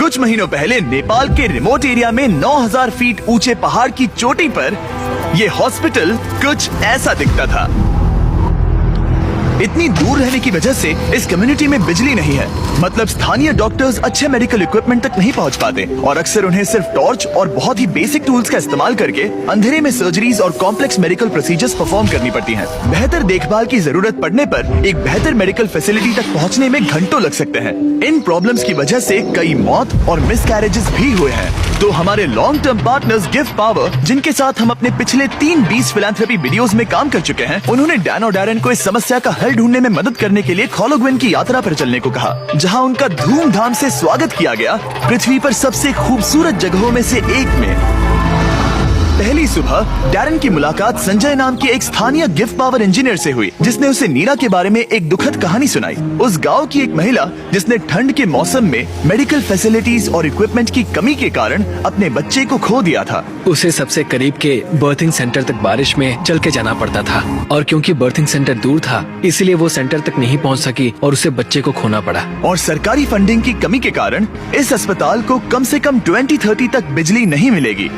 कुछ महीनों पहले नेपाल के रिमोट एरिया में 9000 फीट ऊंचे पहाड़ की चोटी पर ये हॉस्पिटल कुछ ऐसा दिखता था। इतनी दूर रहने की वजह से इस कम्युनिटी में बिजली नहीं है, मतलब स्थानीय डॉक्टर्स अच्छे मेडिकल इक्विपमेंट तक नहीं पहुंच पाते और अक्सर उन्हें सिर्फ टॉर्च और बहुत ही बेसिक टूल्स का इस्तेमाल करके अंधेरे में सर्जरीज और कॉम्प्लेक्स मेडिकल प्रोसीजर्स परफॉर्म करनी पड़ती हैं। बेहतर देखभाल की जरूरत पड़ने पर एक बेहतर मेडिकल फैसिलिटी तक पहुँचने में घंटों लग सकते हैं। इन प्रॉब्लम्स की वजह से कई मौत और मिसकैरेजेस भी हुए हैं। तो हमारे long term partners give power, जिनके साथ हम अपने पिछले 3 फिलैंथ्रोपी वीडियोस में काम कर चुके हैं, उन्होंने डैन और डैरेन को इस समस्या का हल ढूंढने में मदद करने के लिए खोलोग्विन की यात्रा पर चलने को कहा, जहां उनका धूमधाम से स्वागत किया गया पृथ्वी पर सबसे खूबसूरत जगहों में से एक में। पहली सुबह डैरेन की मुलाकात संजय नाम के एक स्थानीय गिव पावर इंजीनियर से हुई, जिसने उसे नीरा के बारे में एक दुखद कहानी सुनाई। उस गांव की एक महिला जिसने ठंड के मौसम में मेडिकल फैसिलिटीज और इक्विपमेंट की कमी के कारण अपने बच्चे को खो दिया था। उसे सबसे करीब के बर्थिंग सेंटर तक बारिश में चल के जाना पड़ता था और क्योंकि बर्थिंग सेंटर दूर था, इसलिए वो सेंटर तक नहीं पहुंच सकी और उसे बच्चे को खोना पड़ा। और सरकारी फंडिंग की कमी के कारण इस अस्पताल को कम से कम 2030 तक बिजली नहीं मिलेगी।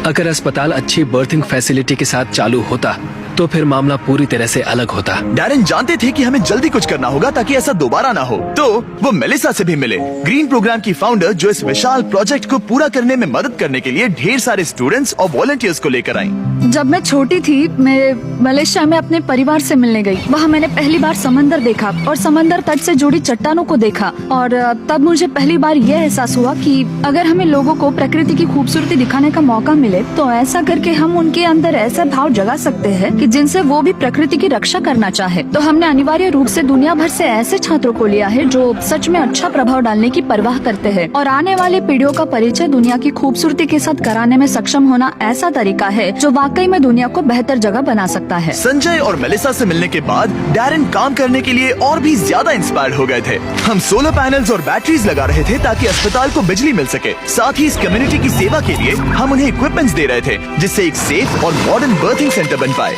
अगर अस्पताल अच्छी बर्थिंग फैसिलिटी के साथ चालू होता तो फिर मामला पूरी तरह से अलग होता। डैरेन जानते थे कि हमें जल्दी कुछ करना होगा ताकि ऐसा दोबारा ना हो, तो वो मेलिसा से भी मिले, ग्रीन प्रोग्राम की फाउंडर, जो इस विशाल प्रोजेक्ट को पूरा करने में मदद करने के लिए ढेर सारे स्टूडेंट्स और वॉलंटियर्स को लेकर आई। जब मैं छोटी थी, मैं मलेशिया में अपने परिवार से मिलने गई। वहाँ मैंने पहली बार समंदर देखा और समंदर तट से जुड़ी चट्टानों को देखा और तब मुझे पहली बार यह एहसास हुआ कि अगर हमें लोगों को प्रकृति की खूबसूरती दिखाने का मौका मिले तो ऐसा करके हम उनके अंदर ऐसा भाव जगा सकते हैं कि जिनसे वो भी प्रकृति की रक्षा करना चाहे। तो हमने अनिवार्य रूप से दुनिया भर से ऐसे छात्रों को लिया है जो सच में अच्छा प्रभाव डालने की परवाह करते हैं और आने वाले पीढ़ियों का परिचय दुनिया की खूबसूरती के साथ कराने में सक्षम होना ऐसा तरीका है जो वाकई में दुनिया को बेहतर जगह बना सकता है। संजय और मेलिसा से मिलने के बाद डैरेन काम करने के लिए और भी ज्यादा इंस्पायर्ड हो गए थे। हम सोलर पैनल्स और बैटरीज लगा रहे थे ताकि अस्पताल को बिजली मिल सके। साथ ही इस कम्युनिटी की सेवा के लिए हम उन्हें इक्विपमेंट्स दे रहे थे, जिससे एक सेफ और मॉडर्न बर्थिंग सेंटर बन पाए।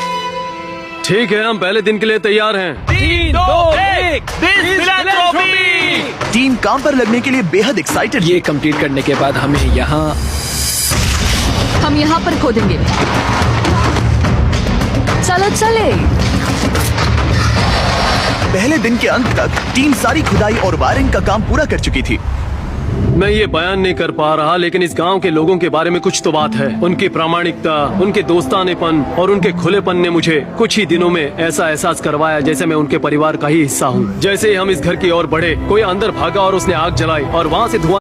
ठीक है, हम पहले दिन के लिए तैयार हैं। 3, 2, 1 फिलैंथ्रोपी। टीम काम पर लगने के लिए बेहद एक्साइटेड। ये कंप्लीट करने के बाद हम यहाँ पर खोदेंगे। चलो चले। पहले दिन के अंत तक टीम सारी खुदाई और वायरिंग का काम पूरा कर चुकी थी। मैं ये बयान नहीं कर पा रहा, लेकिन इस गांव के लोगों के बारे में कुछ तो बात है। उनकी प्रामाणिकता, उनके दोस्तानेपन और उनके खुलेपन ने मुझे कुछ ही दिनों में ऐसा एहसास करवाया जैसे मैं उनके परिवार का ही हिस्सा हूँ। जैसे ही हम इस घर की ओर बढ़े, कोई अंदर भागा और उसने आग जलाई और वहाँ से धुआं